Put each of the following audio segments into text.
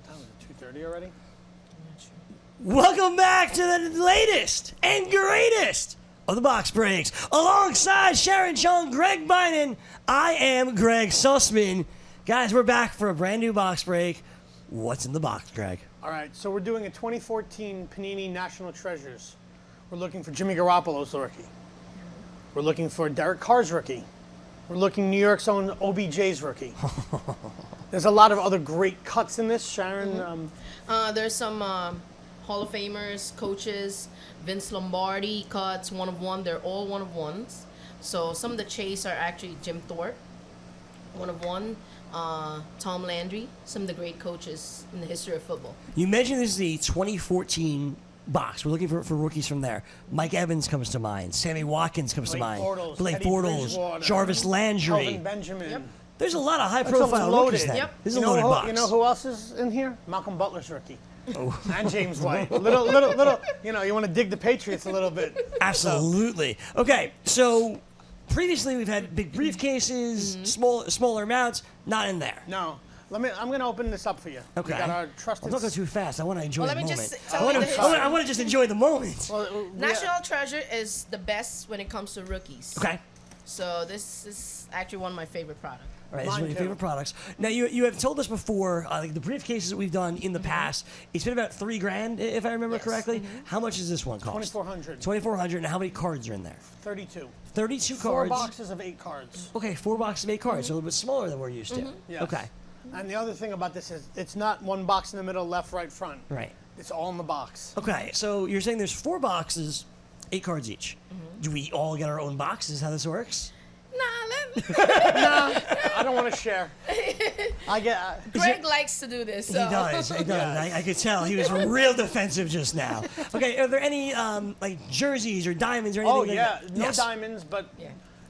What time is it? 2:30 already? Welcome back to the latest and greatest of the box breaks. Alongside Sharon Chung, Greg Bynum, I am Greg Sussman. Guys, we're back for a brand new box break. What's in the box, Greg? All right, so we're doing a 2014 Panini National Treasures. We're looking for Jimmy Garoppolo's rookie. We're looking for Derek Carr's rookie. We're looking New York's own OBJ's rookie. There's a lot of other great cuts in this, Sharon. There's some Hall of Famers, coaches, Vince Lombardi cuts, one of one. They're all one of ones. So some of the chase are actually Jim Thorpe, one of one. Tom Landry, some of the great coaches in the history of football. You mentioned this is the 2014 box. We're looking for rookies from there. Mike Evans comes to mind. Sammy Watkins comes to mind. Blake Teddy Bortles, Bridgewater, Jarvis Landry. Kelvin Benjamin. Yep. There's a lot of high-profile rookies then. Yep. This is a loaded box. You know who else is in here? Malcolm Butler's rookie. Oh. And James White. Little. You know, you want to dig the Patriots a little bit. Absolutely. Okay, so previously we've had big briefcases, smaller amounts, not in there. No. I'm going to open this up for you. Okay. We got our trusted. Don't go too fast. I want to enjoy Well, the let me moment. just tell you the history. I want to just enjoy the moment. Well, National Treasure is the best when it comes to rookies. Okay. So this is actually one of my favorite products. All right, this is one of your too. favorite products. Now, you have told us before, like the briefcases that we've done in the past, it's been about $3,000, if I remember Yes. correctly. How much does this one cost? $2,400. $2,400, and how many cards are in there? 32. 32 4 cards. boxes of 8 cards. Okay, 4 boxes of 8 cards, so a little bit smaller than we're used to. Yes. Okay, And the other thing about this is it's not one box in the middle, left, right, front. right. It's all in the box. Okay, so you're saying there's 4 boxes, 8 cards each. Do we all get our own boxes? How this works? I don't want to share. Greg likes to do this. He So. does. He does. I could tell he was real defensive just now. Okay, are there any like jerseys or diamonds or anything? Oh, like yeah. that? No Yes. diamonds, but Yeah.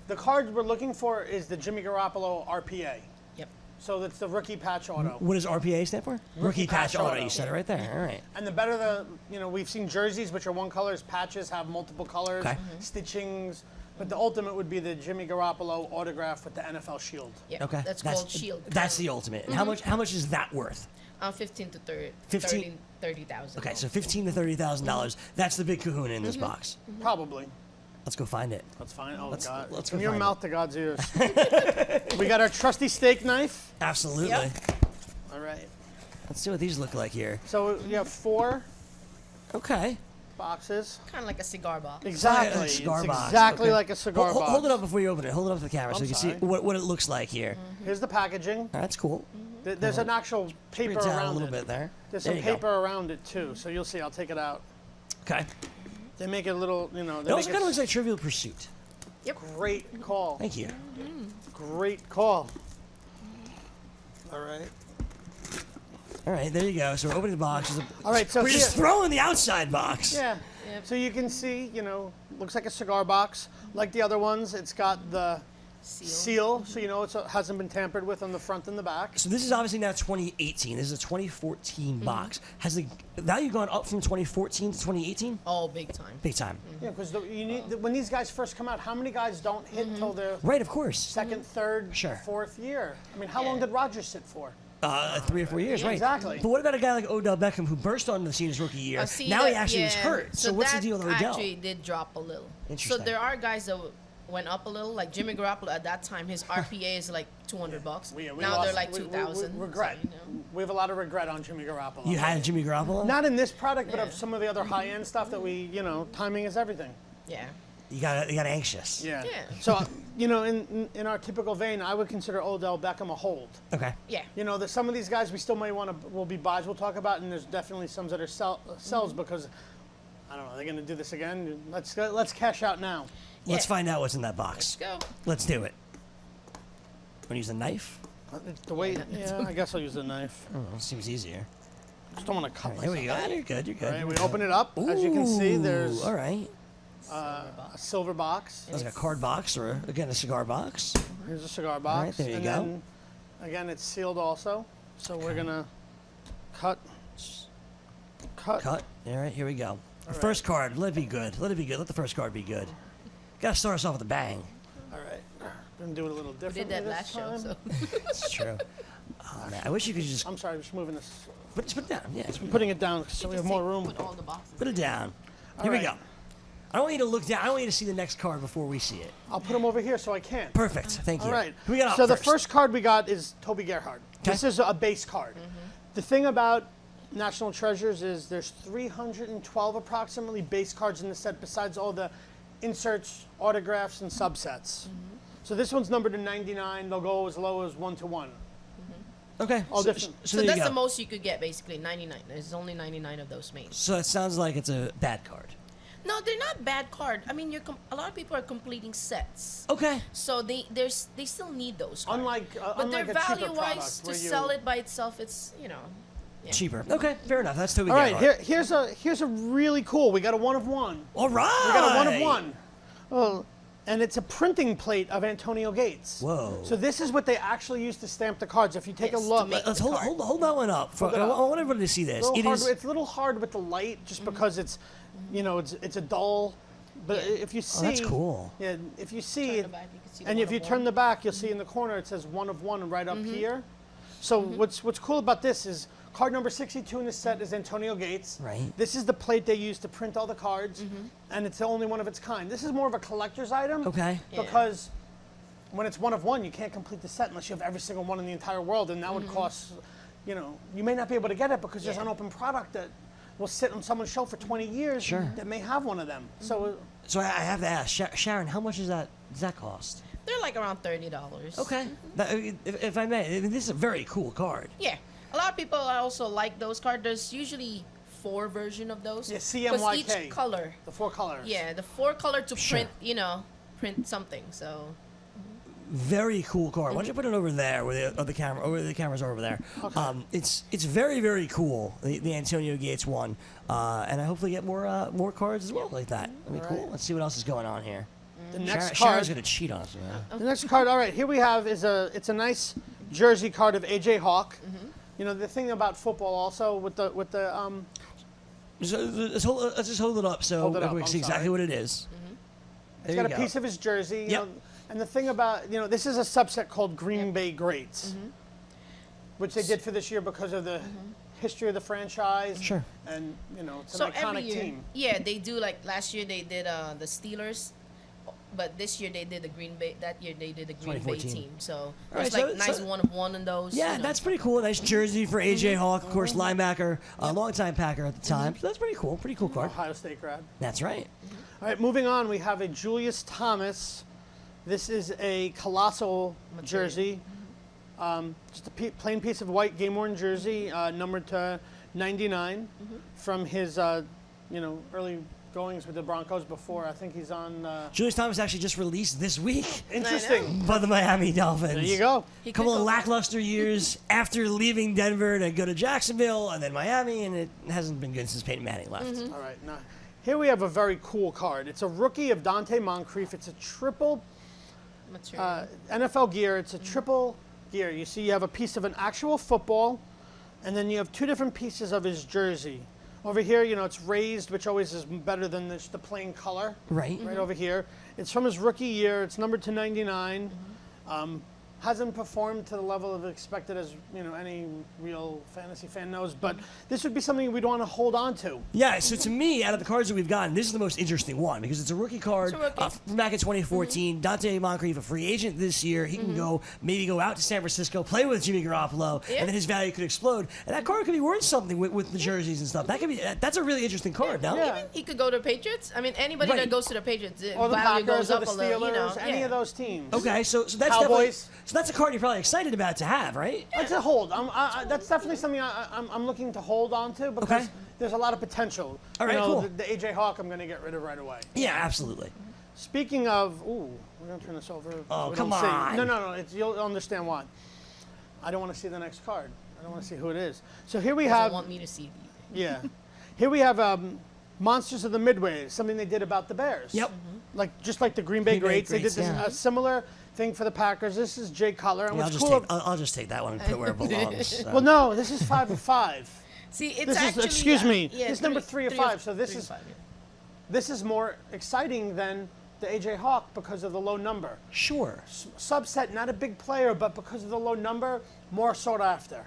the cards we're looking for is the Jimmy Garoppolo RPA. Yep. So that's the rookie patch auto. What does RPA stand for? Rookie patch auto. You said it right there. All right. And the better we've seen jerseys, which are one colors, patches have multiple colors, Okay. stitchings. But the ultimate would be the Jimmy Garoppolo autograph with the NFL shield. Yep. Okay. That's called Shield. That's the ultimate. And how much is that worth? 15 to 30. 15? 30,000. Okay, so $15,000 to $30,000. That's the big kahuna in this box. Probably. Let's go find it. That's fine. Oh, Let's God. go From your find mouth to God's ears. We got our trusty steak knife. Absolutely. Yep. All right. Let's see what these look like here. So you have 4 Okay. boxes. Kind of like a cigar box. Exactly. Like a cigar it's box. exactly Okay. like a cigar box. Hold it up before you open it. Hold it up to the camera so I'm you can see sorry. what it looks like here. Here's the packaging. All right, that's cool. There's an actual paper Bring it down around a little it. bit there. There's There some you go. paper around it too, so you'll see. I'll take it out. Okay. They make it a little, It they also make kind of looks like Trivial Pursuit. great call. Thank you. Great call. All right. All right, there you go. So we're opening the box. All right, so We're here- just throwing the outside box. Yeah. Yep. So you can see, looks like a cigar box. Like the other ones, it's got the seal, so it hasn't been tampered with on the front and the back. So this is obviously now 2018. This is a 2014 box. Has the value gone up from 2014 to 2018? Oh, big time. Big time. Yeah, because when these guys first come out, how many guys don't hit until their Right, of course. second, third, Sure. fourth year? I mean, how long Yeah. did Rodgers sit for? 3 or 4 years, right? Exactly. But what about a guy like Odell Beckham who burst onto the scene his rookie year? Now he actually was hurt. So what's the deal with Odell? Actually did drop a little. So Interesting. there are guys that went up a little, like Jimmy Garoppolo at that time. His RPA is like $200. We Now lost- they're like we 2,000. regret. So, We have a lot of regret on Jimmy Garoppolo. You had Jimmy Garoppolo? Not in this product, but Yeah. of some of the other high-end stuff that timing is everything. yeah. You got anxious. Yeah. Yeah. So, in our typical vein, I would consider Odell Beckham a hold. Okay. Yeah. There's some of these guys we still may will be buys we'll talk about, and there's definitely some that are sells because, I don't know, they're going to do this again. Let's cash out now. Let's Yeah. find out what's in that box. Go. Let's do it. Want to use a knife? The way, I guess I'll use a knife. Oh, seems easier. Just don't want to cut All right, here we go. myself. You're good. You're good. All right, we open it up. As you can see, there's Ooh, all right. a silver box. It's like a card box or, again, a cigar box. Here's a cigar box. right, there you and go. Then, again, it's sealed also. So we're going to cut. Cut. All right, here we go. The first card, let it be good. Let it be good. Let the first card be good. Got to start us off with a bang. All right. Going to do it a little We differently did that this last show. time. So. It's true. Oh, man, I wish you could just... I'm sorry, I'm just moving this Just put it down. Yeah, just I'm putting it down so we have more room. Put all the boxes. put it down. Here we right. go. I don't want you to look down. I don't want you to see the next card before we see it. I'll put them over here so I can. Perfect. Thank you. All right. Who we got up So the first? first card we got is Toby Gerhard. This is a base card. The thing about National Treasures is there's 312 approximately base cards in the set besides all the inserts, autographs, and subsets. So this one's numbered to 99. They'll go as low as 1 to 1. Okay. All so, different. So, So there that's you go. the most you could get, basically, 99. There's only 99 of those made. So it sounds like it's a bad card. No, they're not bad card. I mean, a lot of people are completing sets. Okay. So they still need those cards. Unlike but unlike they're a cheaper value-wise, product to where you. sell it by itself, it's, yeah. Cheaper. Okay. Fair enough. That's Toby All right, Gerhard. here's a really cool. We got a 1 of 1. All right. We got a 1 of 1. Oh, and it's a printing plate of Antonio Gates. Whoa. So this is what they actually use to stamp the cards. If you take Yes, a to look, make Let's the hold, card. hold that one up. Hold it I up. want everybody to see this. It is. it's a little hard with the light, just because it's, it's a dull. But Yeah. if you see, that's cool. Yeah, if you see, Turn the back, you can see the and one if you of turn one. the back, you'll see in the corner it says 1 of 1 right up here. So what's cool about this is card number 62 in the set is Antonio Gates. Right. This is the plate they use to print all the cards, and it's the only one of its kind. This is more of a collector's item. Okay. Yeah. Because when it's 1 of 1, you can't complete the set unless you have every single one in the entire world, and that would cost, you may not be able to get it because there's Yeah. unopened product that will sit on someone's shelf for 20 years Sure. that may have one of them. So So I have to ask, Sharon, how much does that cost? They're like around $30. Okay. If I may, I mean, this is a very cool card. Yeah. A lot of people also like those cards. There's usually 4 versions of those. Yeah, 'Cause CMYK. each color. the 4 colors. Yeah, the 4 color to Sure. print something. So Very cool card. Why don't you put it over there where the camera, where the cameras are over there? It's very very cool. The Antonio Gates one, and I hopefully get more cards as well like that. That'd be cool. Let's see what else is going on here. The next Sharon's card. gonna cheat on us, man. The next card. All right, here we have it's a nice jersey card of AJ Hawk. The thing about football also with the So let's just hold it up so Hold it up, everyone can see I'm exactly sorry. what it is. it's got a piece of his jersey. Yep. And the thing about this is a subset called Green Bay Greats, which they did for this year because of the history of the franchise. Sure. And it's so an every iconic year, team. yeah, they do like last year they did the Steelers, but this year they did the Green Bay. That year they did the Green Bay 2014. team. So right, there's so- like nice so- 1 of 1 in those. Yeah, that's pretty cool. Nice jersey for AJ Hawk, of course, linebacker, a longtime Packer at the time. So that's pretty cool. Pretty cool card. Ohio State grad. That's right. All right, moving on, we have a Julius Thomas. This is a colossal Material. jersey. Just a plain piece of white game-worn jersey, numbered to 99, from his, early goings with the Broncos before. I think he's on. Julius Thomas actually just released this week Interesting. by the Miami Dolphins. There you go. He A couple could of go- lackluster years after leaving Denver to go to Jacksonville and then Miami, and it hasn't been good since Peyton Manning left. All right, now here we have a very cool card. It's a rookie of Dante Moncrief. It's a triple material. NFL gear. It's a triple gear. You see, you have a piece of an actual football, and then you have 2 different pieces of his jersey. Over here, it's raised, which always is better than the plain color. Right. Right over here. It's from his rookie year. It's numbered to 99. Hasn't performed to the level of expected as any real fantasy fan knows, but this would be something we'd want to hold on to. Yeah, so to me, out of the cards that we've gotten, this is the most interesting one because it's a rookie card It's a rookie. from back in 2014. Dante Moncrief, a free agent this year. He can maybe go out to San Francisco, play with Jimmy Garoppolo, Yeah. and then his value could explode. And that card could be worth something with the jerseys and stuff. That's a really interesting card, no? Yeah. He could go to Patriots. I mean, anybody Right. that goes to the Patriots, Or the value Packers goes or up the a little. Steelers, any yeah. of those teams. Okay, so that's Cowboys. that's a card you're probably excited about to have, right? That's a hold. That's definitely something I'm looking to hold on to because Okay. there's a lot of potential. All right, cool. The AJ Hawk I'm going to get rid of right away. Yeah, absolutely. Speaking of, we're going to turn this over. Oh, so we come don't see. on. No. You'll understand why. I don't want to see the next card. I don't want to see who it is. So here we Doesn't have, want me to see. yeah, here we have Monsters of the Midway, something they did about the Bears. Yep. Just like the Green Bay Green Bay Greats, they did Greats, this, yeah. a similar thing for the Packers. This is Jay Cutler, and Yeah, what's cool. I'll just take that one and put it where it belongs. So. Well, no, this is 5 of 5. See, it's This is, actually. excuse me, Yeah, this is number 3 of 5. So this three is of five, yeah. this is more exciting than the AJ Hawk because of the low number. Sure. Subset, not a big player, but because of the low number, more sought after.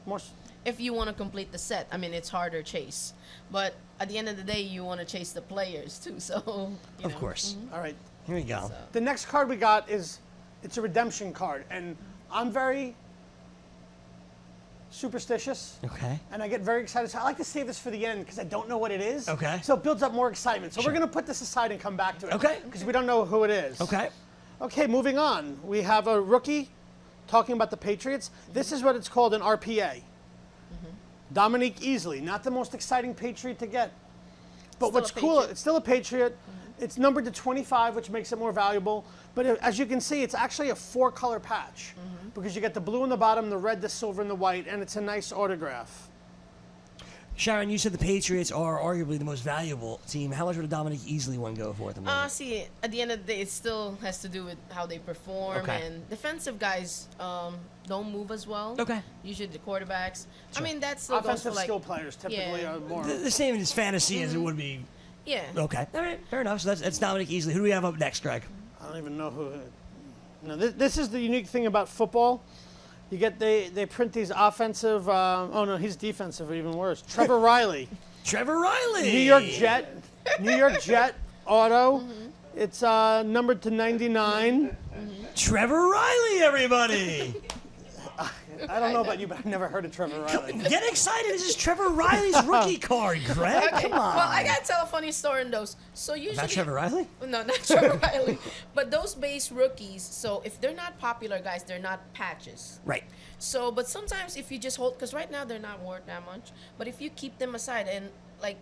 More. if you want to complete the set. I mean, it's harder chase, but at the end of the day, you want to chase the players too. So, Of course. All right. Here we go. The next card we got is, it's a redemption card, and I'm very superstitious. Okay. And I get very excited. So I like to save this for the end because I don't know what it is. Okay. So it builds up more excitement. So Sure. we're going to put this aside and come back to it. Okay. Because we don't know who it is. Okay. Okay, moving on. We have a rookie talking about the Patriots. This is what it's called an RPA. Dominique Easley, not the most exciting Patriot to get. But Still what's a cool, Patriot. it's still a Patriot. It's numbered to 25, which makes it more valuable. But as you can see, it's actually a 4-color patch because you get the blue in the bottom, the red, the silver, and the white, and it's a nice autograph. Sharon, you said the Patriots are arguably the most valuable team. How much would a Dominic Easley one go for at the moment? See, at the end of the day, it still has to do with how they perform. Okay. And defensive guys don't move as well. Okay. Usually the quarterbacks. Sure. I mean, that still goes for Offensive like skill players typically yeah. are more. The same in his fantasy as it would be. yeah. Okay. All right. Fair enough. So that's Dominic Easley. Who do we have up next, Greg? I don't even know who. No, this is the unique thing about football. You get they print these offensive. Oh no, he's defensive. Even worse. Trevor Riley, Trevor Riley. New York Jet auto. It's numbered to 99. Trevor Riley, everybody. I don't know about you, but I've never heard of Trevor Riley. Get excited. This is Trevor Riley's rookie card, Greg. Okay. Come on. Well, I gotta tell a funny story in those. So usually, Not Trevor Riley? No, not Trevor Riley. But those base rookies. So if they're not popular guys, they're not patches. Right. So, but sometimes if you just hold, because right now they're not worth that much. But if you keep them aside and like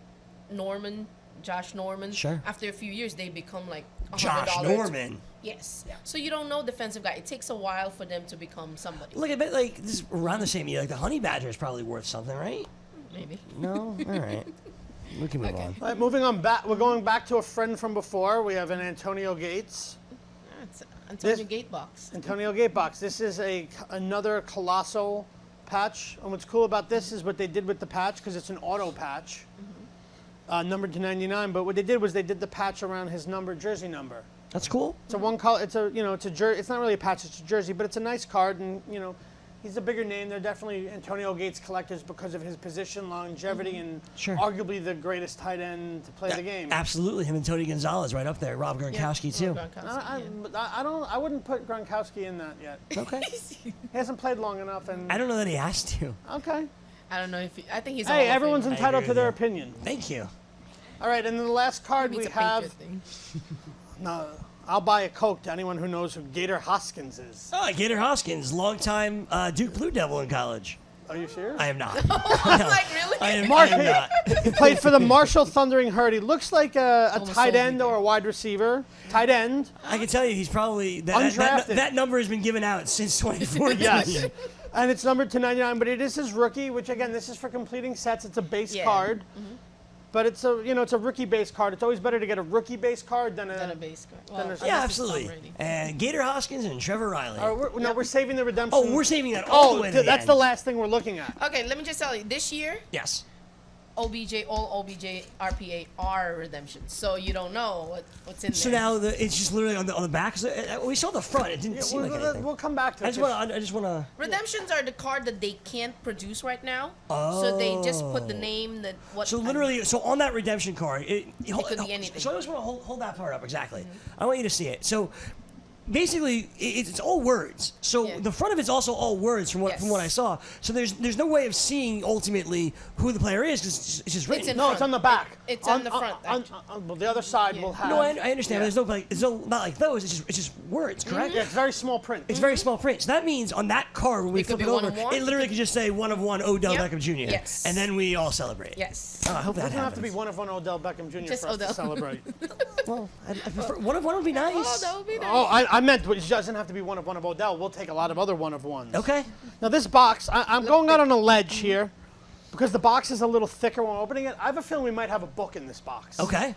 Josh Norman, Sure. after a few years they become like $100. Josh Norman. Yes. So you don't know defensive guy. It takes a while for them to become somebody. Look, I bet like this is around the same year. Like the Honey Badger is probably worth something, right? Maybe. No. All right. We can move on. All right, moving on back. We're going back to a friend from before. We have an Antonio Gates. It's Antonio This- Gatebox. Antonio Gatebox. This is another colossal patch. And what's cool about this is what they did with the patch, because it's an auto patch, numbered to 99. But what they did was they did the patch around his jersey number. That's cool. It's a one color. It's a it's a jersey. It's not really a patch. It's a jersey, but it's a nice card, and he's a bigger name. They're definitely Antonio Gates collectors because of his position, longevity, and Sure. arguably the greatest tight end to play the game. Absolutely. Him and Tony Gonzalez right up there. Rob Gronkowski, too. I wouldn't put Gronkowski in that yet. Okay. He hasn't played long enough, and I don't know that he has to. okay. I don't know if I think he's. a Hey, Hall of everyone's Famer. entitled agree to with their you. opinion. Thank you. All right, and then the last card Maybe we it's a have. Patriot thing. No, I'll buy a Coke to anyone who knows who Gator Hoskins is. Oh, Gator Hoskins, longtime Duke Blue Devil in college. Are you serious? I am not. Like really? I am Mark, not. he played for the Marshall Thundering Herd. He looks like a Almost tight sold end me. or a wide receiver. Tight end. I can tell you he's probably Undrafted. that number has been given out since 2014. Yes. And it's numbered to 99, but it is his rookie, which again, this is for completing sets. It's a base Yeah. card. But it's a rookie base card. It's always better to get a rookie base card than Than a a base card. Then Well, there's- I Yeah, guess it's absolutely. already. And Gator Hoskins and Trevor Riley. we're saving the redemption. Oh, we're saving that all the way to the that's end. the last thing we're looking at. Okay, let me just tell you. This year, Yes. all OBJ, RPA are redemptions. So you don't know what's in So there. now it's just literally on the back. So, we saw the front. It didn't seem like anything. We'll come back to it. I just want to. Redemptions are the card that they can't produce right now. So they just put the name that what. So literally, so on that redemption card, it could be anything. So I just want to hold that part up exactly. I want you to see it. So basically, it's all words. So Yeah. the front of it's also all words from Yes. what I saw. So there's no way of seeing ultimately who the player is because it's just written. in No, it's on the back. It's on the front, Well, the other side Yeah. will have. No, I understand. Yeah. But there's no not like those. It's just words, correct? Yeah, it's very small print. It's very small print. So that means on that card when we It could flip it be over, 1 of 1. it literally could just say 1 of 1 Odell Yep. Beckham Jr. Yes. And then we all celebrate. Yes. Oh, I hope It that doesn't have to be happens. 1 of 1 Odell Beckham Jr. Just for us Odell. to celebrate. Well, I prefer 1 of 1 would be nice. Oh, that would be nice. Oh, I meant it doesn't have to be 1 of 1 of Odell. We'll take a lot of other 1 of 1s. Okay. Now this box, I'm going out on a ledge here, because the box is a little thicker when opening it. I have a feeling we might have a book in this box. Okay.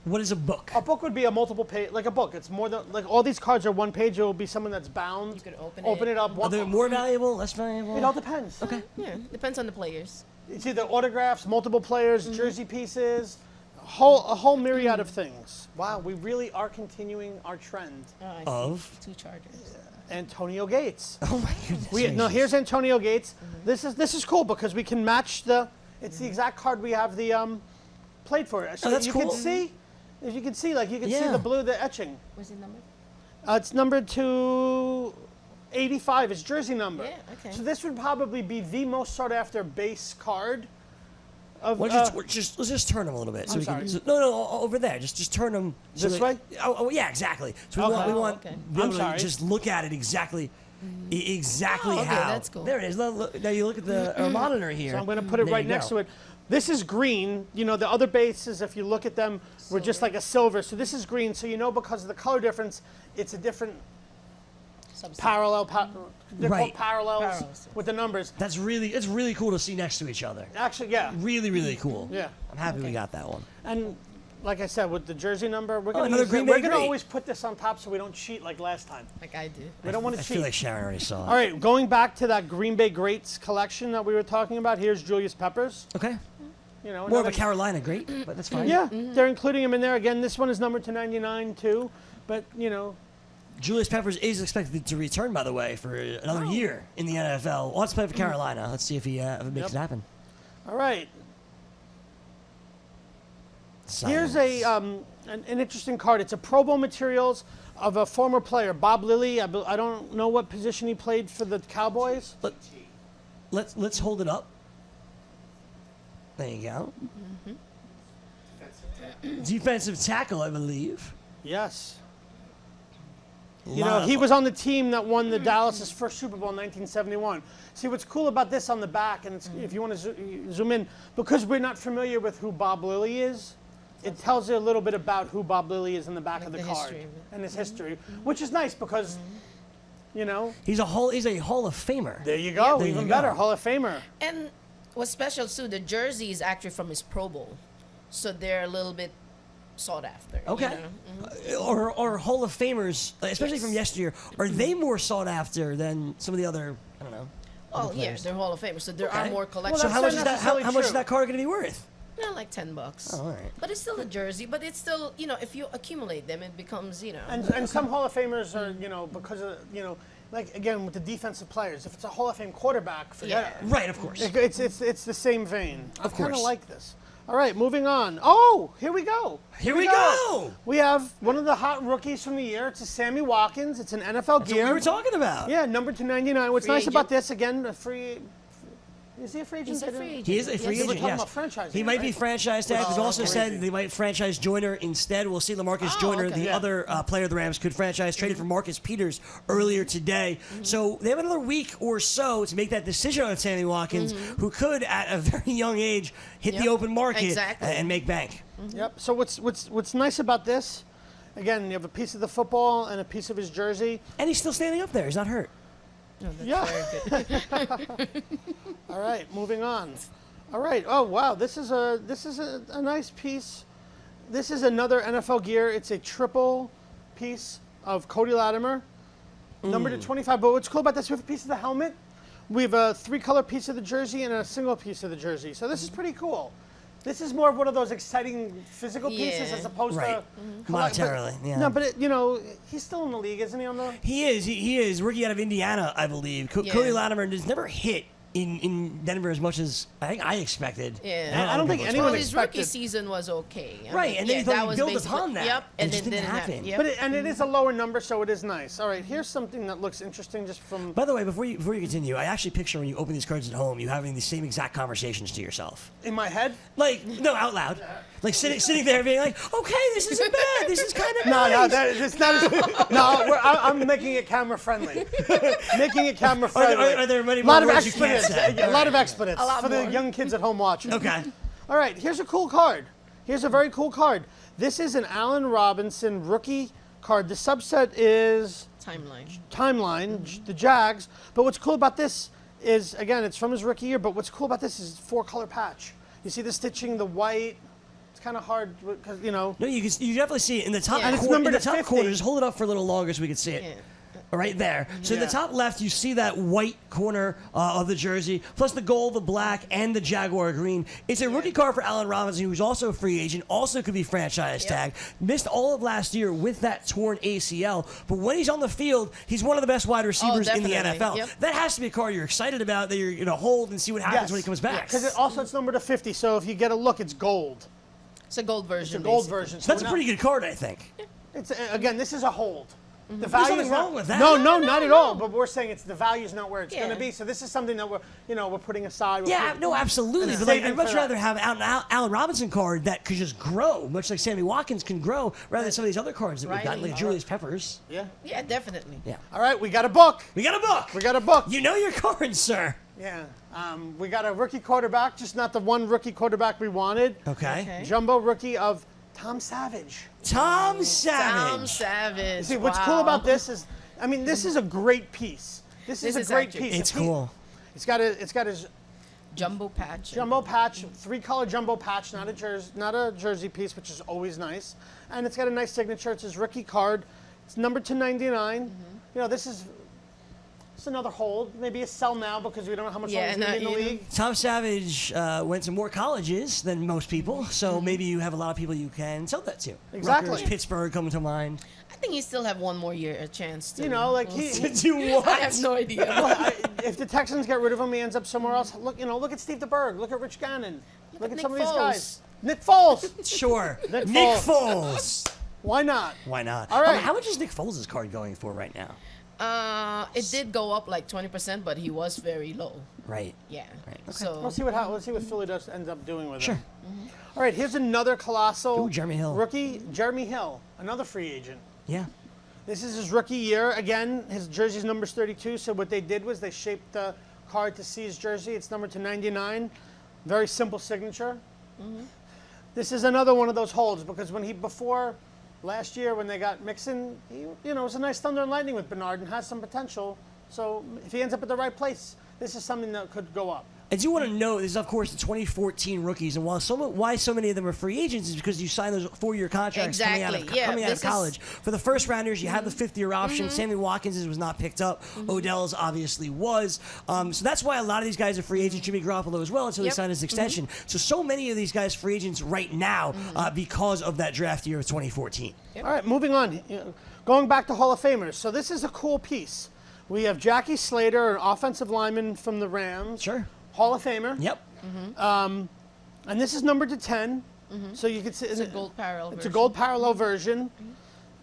What is a book? A book would be a multiple page, like a book. It's more than like all these cards are 1 page. It will be someone that's bound. You could open it up. Are they more valuable, less valuable? It all depends. Okay. Yeah, depends on the players. It's either autographs, multiple players, jersey pieces, a whole myriad of things. Wow, we really are continuing our trend. Oh, I see. Of? 2 Chargers. Antonio Gates. Oh my goodness. No, here's Antonio Gates. This is cool because we can match the. It's the exact card we have the plate for. So that's you cool. can see, as you can see, like you can see Yeah. the blue, the etching. What's the number? It's numbered to 85. It's jersey number. Yeah, okay. So this would probably be the most sought after base card. Of, Why don't you let's just turn them a little bit. So I'm we sorry. can, no, over there. Just turn them. So This that- way? Oh, yeah, exactly. So we Okay. want Okay. to be I'm able sorry. to just look at it exactly Oh, okay, how. that's cool. There it is. Now you look at the monitor here. So I'm going to put it There right you next go. to it. This is green. You know, the other bases, if you look at them, were just like a silver. So this is green. So you know because of the color difference, it's a different parallel. They're Right. called parallels Parallels. with the numbers. It's really cool to see next to each other. Actually, yeah. Really cool. Yeah. I'm happy we got that one. And like I said, with the jersey number, we're going another Green Bay to great. always put this on top so we don't cheat like last time. Like I do. We don't want I to feel cheat. like Sharon already saw it. All right, going back to that Green Bay Greats collection that we were talking about, here's Julius Peppers. Okay. You know, More of a another- Carolina great, but that's fine. Yeah, they're including him in there. Again, this one is numbered to 99 too, but you know, Julius Peppers is expected to return, by the way, for another year in the NFL. Wants to play for Carolina. Let's see if he if it makes it happen. all right. Silence. Here's an interesting card. It's a Pro Bowl materials of a former player, Bob Lilly. I don't know what position he played for the Cowboys. Let's hold it up. There you go. Defensive tackle, I believe. Yes. You know, he was on the team that won the Dallas' first Super Bowl in 1971. See, what's cool about this on the back, and it's, if you want to zoom in, because we're not familiar with who Bob Lilly is, it tells you a little bit about who Bob Lilly is in the back Like of the the card history of it. and his history, which is nice because, you know, He's a Hall of Famer. there you go, There you even go. better, Hall of Famer. And what's special too, the jersey is actually from his Pro Bowl, so they're a little bit sought after. you Okay. know? Or Hall of Famers, especially Yes. from yesteryear, are they more sought after than some of the other? I don't know. Oh yeah, players. they're Hall of Famers, so there Okay. are more So collections. that's how much not is that? necessarily How much is true. that card going to be worth? Yeah, like $10. Oh, all right. But it's still a jersey. But it's still, you know, if you accumulate them, it becomes, you know. And some Hall of Famers are, you know, because of, you know, like again with the defensive players, if it's a Hall of Fame quarterback, forget it. Right, of course. It's the same vein. I Of kind of course. like this. All right, moving on. Oh, here we go. Here we go. We have one of the hot rookies from the year. It's a Sammy Watkins. It's an NFL That's what gear. we were talking about. Yeah, numbered to 99. What's Free nice about agent. this, again, a free. Is he a free agent? He's a free agent. He is a free Yes. We're agent, talking yes. about franchising, He might be right? franchise tag. We've Oh, also okay. said they might franchise Joyner instead. We'll see Lamarcus Oh, Joyner, okay. the Yeah. other player of the Rams, could franchise, traded for Marcus Peters earlier today. So they have another week or so to make that decision on Sammy Watkins, who could, at a very young age, hit the Yep. open market Exactly. and make bank. Yep. So what's nice about this? Again, you have a piece of the football and a piece of his jersey. And he's still standing up there. He's not hurt. Oh, that's Yeah. very good. All right, moving on. All right. Oh wow, this is a nice piece. This is another NFL gear. It's a triple piece of Cody Latimer, numbered to 25. But what's cool about this? We have a piece of the helmet. We have a 3-color piece of the jersey and a single piece of the jersey. So this is pretty cool. This is more of one of those exciting physical pieces Yeah. as opposed Right. to collect- but- Monetarily, yeah. No, but you know, he's still in the league, isn't he? On the He is. He is. Rookie out of Indiana, I believe. Yeah. Cody Latimer has never hit in Denver as much as I think I expected. Yeah. And I don't other think people anyone Well, expected. his rookie expected- season was okay. I Right, mean, and then you thought that he'd was build basically- upon that, Yep, and and it just it didn't didn't happen. happen. Yep. But it is a lower number, so it is nice. All right, here's something that looks interesting just from. By the way, before you continue, I actually picture when you open these cards at home, you having the same exact conversations to yourself. In my head? Like, no, out loud. Like sitting there being like, okay, this isn't bad. This is kind of No, nice. it's not as. No, I'm making it camera friendly. Making it camera friendly. Are there many a lot more of words you can't expletives. say? A lot of expletives A lot for the more. young kids at home watching. Okay. All right, here's a cool card. Here's a very cool card. This is an Allen Robinson rookie card. The subset is Timeline, the Jags. But what's cool about this is, again, it's from his rookie year, but what's cool about this is 4-color patch. You see the stitching, the white. It's kind of hard because, you know. No, you definitely see it in the top Yeah. And it's corner. In numbered the at top 50. corner, just hold it up for a little longer so we can see it. Yeah. right there. So in the Yeah. top left, you see that white corner of the jersey, plus the gold, the black, and the Jaguar green. It's a rookie card for Allen Robinson, who's also a free agent, also could be franchise tag. Missed all of last year with that torn ACL, but when he's on the field, he's one of the best wide receivers in the definitely. NFL. Yep. That has to be a card you're excited about, that you're going to hold and see what happens when he comes back. Because it's numbered to 50, so if you get a look, it's gold. It's a gold version. It's a gold basically. version. So that's a pretty good card, I think. It's again, this is a hold. The There's value nothing is wrong not, with that. No, No, not at all. But we're saying the value is not where it's going Yeah. to be. So this is something that we're putting aside. Yeah, no, absolutely. And But like, saving I'd much for that. rather have an Allen Robinson card that could just grow, much like Sammy Watkins can grow, rather than some of these other cards that we've got, Riley. like Julius Peppers. Yeah. Yeah, definitely. Yeah. All right, we got a book. We got a book. We got a book. You know your cards, sir. Yeah. We got a rookie quarterback, just not the one rookie quarterback we wanted. Okay. Jumbo rookie of Tom Savage. Tom Savage. Tom Savage. See, what's cool about this is, I mean, this is a great piece. This is This is a great actually- piece. It's cool. It's got his Jumbo patch. jumbo patch, 3-color jumbo patch, not a jersey piece, which is always nice. And it's got a nice signature. It's his rookie card. It's numbered to 99. You know, this is another hold. Maybe a sell now because we don't know how much longer he's going to be in the league. Tom Savage went to more colleges than most people, so maybe you have a lot of people you can sell that to. Exactly. Rutgers, Pittsburgh coming to mind. I think he still have one more year a chance to. You know, like we'll he see. Do what? I have no idea. if the Texans get rid of him, he ends up somewhere else. Look at Steve DeBerg. Look at Rich Gannon. Look at Nick some of these Foles. guys. Nick Foles. Sure. Nick Nick Foles. Why not? Why not? All right. How much is Nick Foles' card going for right now? It did go up like 20%, but he was very low. Right. Yeah. Right, okay. So Let's see what Philly ends up doing with Sure. him. All right, here's another colossal Ooh, Jeremy Hill. rookie, Jeremy Hill, another free agent. Yeah. This is his rookie year. Again, his jersey's number's 32. So what they did was they shaped the card to see his jersey. It's numbered to 99. Very simple signature. This is another one of those holds because before last year when they got Mixon, it was a nice thunder and lightning with Bernard and has some potential. So if he ends up at the right place, this is something that could go up. I do want to know, this is, of course, the 2014 rookies, and why so many of them are free agents is because you sign those 4-year contracts coming out Exactly, yeah, of this is- college. For the first rounders, you have the 5th-year option. Sammy Watkins was not picked up. Odell's obviously was. So that's why a lot of these guys are free agents. Jimmy Garoppolo as well until he Yep. signed his extension. So many of these guys free agents right now because of that draft year of 2014. Yep. All right, moving on. Going back to Hall of Famers. So this is a cool piece. We have Jackie Slater, an offensive lineman from the Rams. Sure. Hall of Famer. Yep. And this is numbered to 10. So you can see it's a gold parallel It's version. a gold parallel version.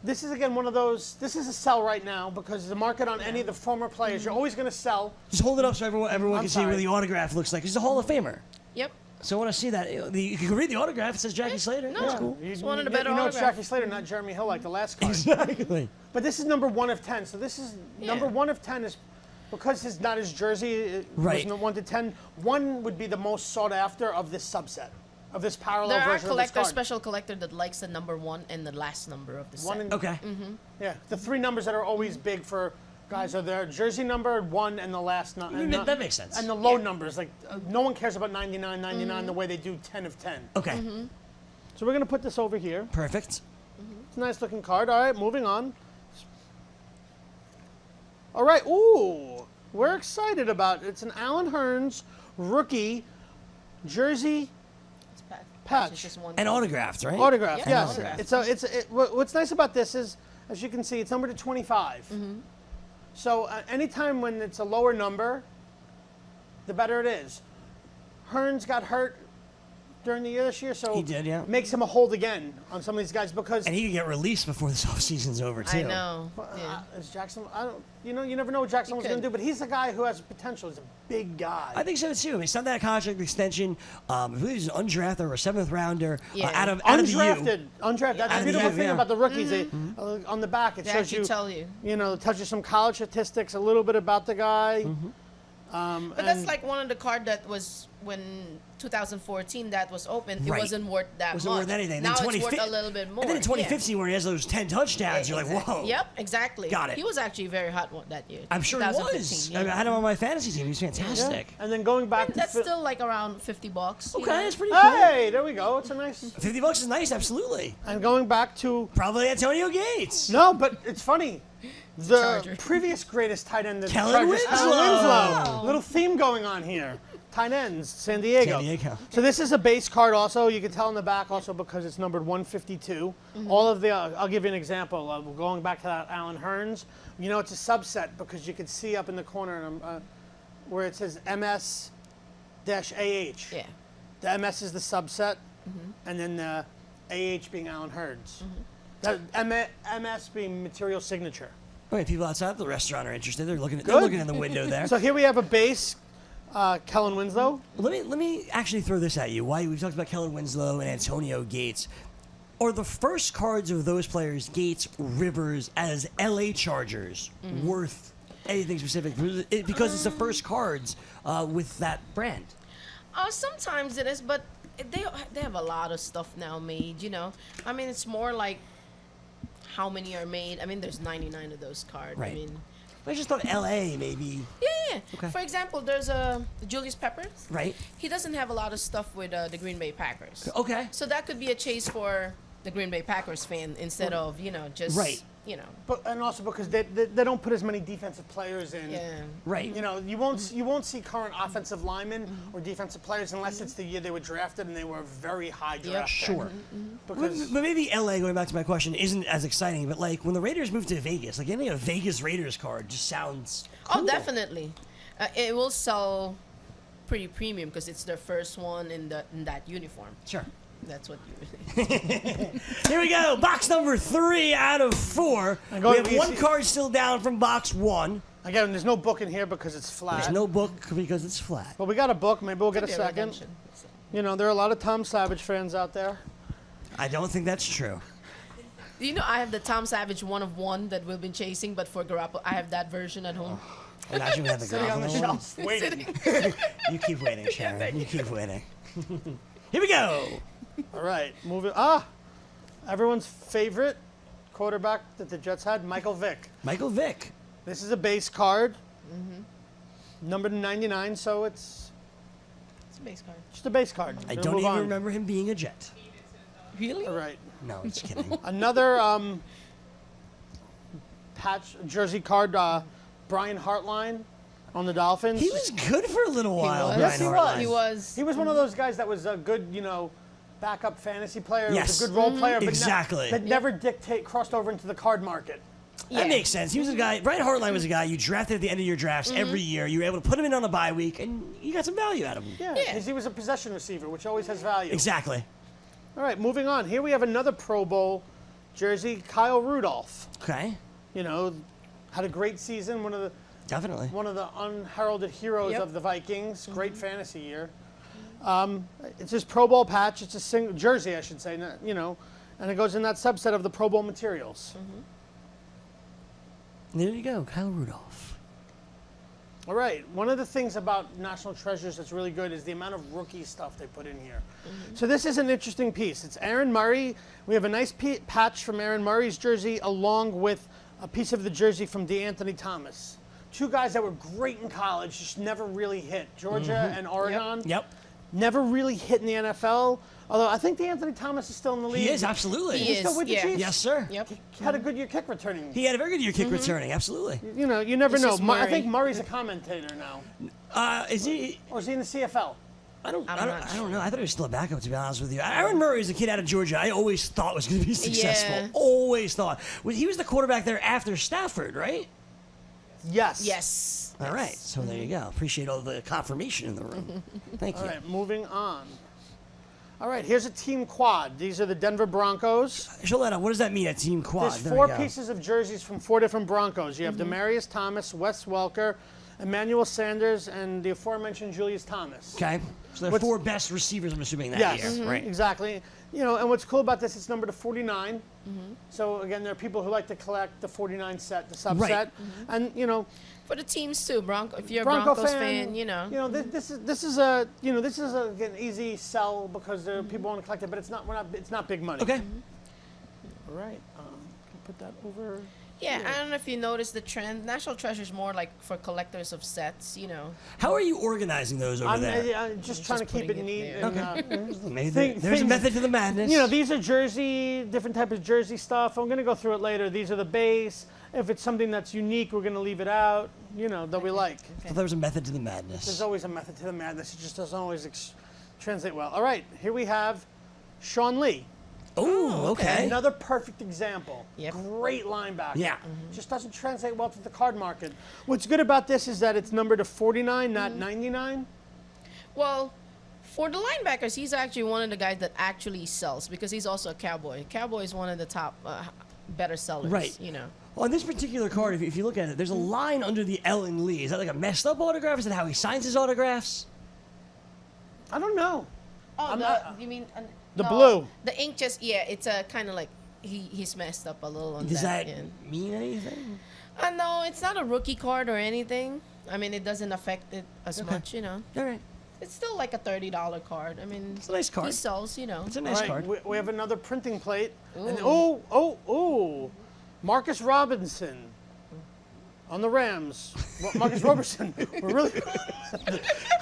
This is again one of those. This is a sell right now because the market on any of the former players, you're always going to sell. Just hold it up so everyone I'm can see what sorry. the autograph looks like. He's a Hall of Famer. Yep. So I want to see that. You can read the autograph. It says Jackie Slater. No. That's cool. It's one of the better You know it's autographs. Jackie Slater, not Jeremy Hill like the last card. Exactly. But this is number 1 of 10. So this is number Yeah. 1 of 10 is because it's not his jersey. It Right. was 1 to 10. 1 would be the most sought after of this subset, of this parallel There are version of this collectors, card. special collector that likes the number 1 and the last number of the set. One and Okay. Yeah, the 3 numbers that are always big for guys are their jersey number, 1, and the last number. That makes sense. And the low numbers, like no one cares about 99, 99 the way they do 10 of 10. Okay. So we're gonna put this over here. Perfect. It's a nice looking card. All right, moving on. All right, ooh, we're excited about it. It's an Allen Hearns rookie jersey It's Patch. It's just one And color. autographed, right? autograph. Yeah, Yes, autograph. what's nice about this is, as you can see, it's numbered to 25. So anytime when it's a lower number, the better it is. Hearns got hurt during the year this year, so He did, yeah. makes him a hold again on some of these guys because And he could get released before this offseason's over, too. I know. Yeah. is Jackson. You never know what Jackson was going to could. do, but he's a guy who has potential. He's a big guy. I think so, too. I mean, he's not that contract extension. I believe he's an undrafted or a 7th rounder Yeah. out of the U. Undrafted. That's Out the of the beautiful U, thing yeah. about the rookies. They, on the back, it They shows actually you, tell you. tells you some college statistics, a little bit about the guy. But that's like one of the card that was when 2014 that was open. It Right. wasn't worth that Wasn't much. worth anything. Now Then it's worth 2015 a little bit more. And then in 2015, where he has those 10 touchdowns, you're like, whoa. Yep, exactly. Got it. He was actually very hot that year. I'm sure he 2015, was. yeah. I had him on my fantasy team. He's Yeah. fantastic. And then going back to That's Phil- still like around $50. you Okay, know? that's pretty cool. Hey, there we go. It's a nice. $50 is nice, absolutely. And going back to Probably Antonio Gates. no, but it's funny. The Charger. previous greatest tight end of the Kellen Chargers, Winslow. Kellen Winslow. Little theme going on here. Tight ends, San Diego. San Diego. So this is a base card also. You can tell in the back also because it's numbered 152. All of the, I'll give you an example. Going back to that Alan Hearns, you know it's a subset because you can see up in the corner where it says MS-AH. Yeah. The MS is the subset, and then the AH being Alan Hearns. That MS being material signature. Okay, people outside the restaurant are interested. They're looking Good. in the window there. So here we have a base, Kellen Winslow. Let me actually throw this at you. Why we've talked about Kellen Winslow and Antonio Gates. Are the first cards of those players, Gates, Rivers, as LA Chargers, worth anything specific? Because it's the first cards with that brand. Sometimes it is, but they have a lot of stuff now made. You know, I mean, it's more like how many are made. I mean, there's 99 of those cards. Right. I mean, I just thought LA maybe. yeah. Okay. For example, there's Julius Peppers. Right. He doesn't have a lot of stuff with the Green Bay Packers. Okay. So that could be a chase for the Green Bay Packers fan instead of just Right. But and also because they don't put as many defensive players in. Yeah. Right. You know, you won't see current offensive linemen or defensive players unless it's the year they were drafted and they were very high draft. pick. Sure. Because But maybe LA, going back to my question, isn't as exciting. But like when the Raiders moved to Vegas, like getting a Vegas Raiders card just sounds cool. Oh, definitely. It will sell pretty premium because it's their first one in that uniform. Sure. That's what you. Here we go. Box number 3 out of 4. We go- have you one see- card still down from box 1. again, there's no book in here because it's flat. There's no book because it's flat. But we got a book. Maybe we'll get a Could be second. redemption. You know, there are a lot of Tom Savage fans out there. I don't think that's true. You know, I have the Tom Savage 1-of-1 that we've been chasing, but for Garoppolo, I have that version at home. Imagine we have the Sitting on the Garoppolo one. shelf waiting. You keep waiting, Sharon. You keep waiting. Here we go. All right, moving. Everyone's favorite quarterback that the Jets had, Michael Vick. Michael Vick. This is a base card, numbered 99, so it's It's a base card. just a base card. I We'll don't move even on. remember him being a Jet. Really? All right, No, just kidding. another patch jersey card, Brian Hartline on the Dolphins. He was good for a little while. was. Yes, he Brian was. Hartline. He was. He was one of those guys that was a good, backup fantasy player. Yes. Was a good role player, but Exactly. that never crossed over into the card market. That makes sense. He was a guy. Brian Hartline was a guy you drafted at the end of your drafts every year. You were able to put him in on a bye week, and you got some value out of him. Yeah, Yeah. because he was a possession receiver, which always has value. Exactly. All right, moving on. Here we have another Pro Bowl jersey, Kyle Rudolph. Okay. You know, had a great season. One of Definitely. the unheralded heroes Yep. of the Vikings. Great fantasy year. It's his Pro Bowl patch. It's a single jersey, I should say. And it goes in that subset of the Pro Bowl materials. There you go, Kyle Rudolph. All right. One of the things about National Treasures that's really good is the amount of rookie stuff they put in here. So this is an interesting piece. It's Aaron Murray. We have a nice patch from Aaron Murray's jersey along with a piece of the jersey from DeAnthony Thomas. Two guys that were great in college, just never really hit. Georgia and Oregon. Yep. Never really hit in the NFL. Although I think DeAnthony Thomas is still in the league. He is, absolutely. He He's still is, with the yeah. Chiefs. Yes, sir. Yep. He had a good year kick returning. He had a very good year kick returning, absolutely. You never It's know. just I Murray. think Murray's a commentator now. Is he? Or is he in the CFL? I don't I'm not know. I thought he was still a backup, to be honest with you. Aaron Murray is a kid out of Georgia I always thought was going to be successful. Always thought. He was the quarterback there after Stafford, right? Yes. Yes. All right. So there you go. Appreciate all the confirmation in the room. Thank you. All right, moving on. All right, here's a team quad. These are the Denver Broncos. Shaletta, what does that mean, a team quad? There's There we four go. pieces of jerseys from four different Broncos. You have Demarius Thomas, Wes Welker, Emmanuel Sanders, and the aforementioned Julius Thomas. Okay. So they're What's- four best receivers, I'm assuming, that Yes, year. Right. exactly. And what's cool about this, it's numbered to 49. So again, there are people who like to collect the 49 set, the subset, Right. and For the teams too, if you're a Bronco Broncos fan, fan, this is an easy sell because there are people want to collect it, but it's not big money. Okay. All right. Can I put that over? Yeah, I don't know if you noticed the trend. National Treasure is more like for collectors of sets, you know. How are you organizing those over there? I'm just trying to keep putting it it neat. there. And, Maybe Thing- there's a things- method to the madness. you know, these are jersey, different type of jersey stuff. I'm gonna go through it later. These are the base. If it's something that's unique, we're gonna leave it out. You know, that we like. I thought there was a method to the There's madness. always a method to the madness. It just doesn't always translate well. All right, here we have Sean Lee. Oh, okay. Another perfect example. Yep. Great linebacker. Yeah. Just doesn't translate well to the card market. What's good about this is that it's numbered to 49, not 99. Well, for the linebackers, he's actually one of the guys that actually sells because he's also a Cowboy. Cowboy is one of the top better sellers. Right. You know. Well, on this particular card, if you look at it, there's a line under the L in Lee. Is that like a messed up autograph? Is that how he signs his autographs? I don't know. Oh, I'm not- you mean The no, blue. The ink just it's a kind of like he's messed up a little on Does that end. mean anything? No, it's not a rookie card or anything. I mean, it doesn't affect it as much, you know. All right. It's still like a $30 card. I mean, It's a nice card. he sells, you know. It's a All nice right, card. we have another printing plate. And, Ooh. Marcus Robinson on the Rams. Marcus Robertson. We're really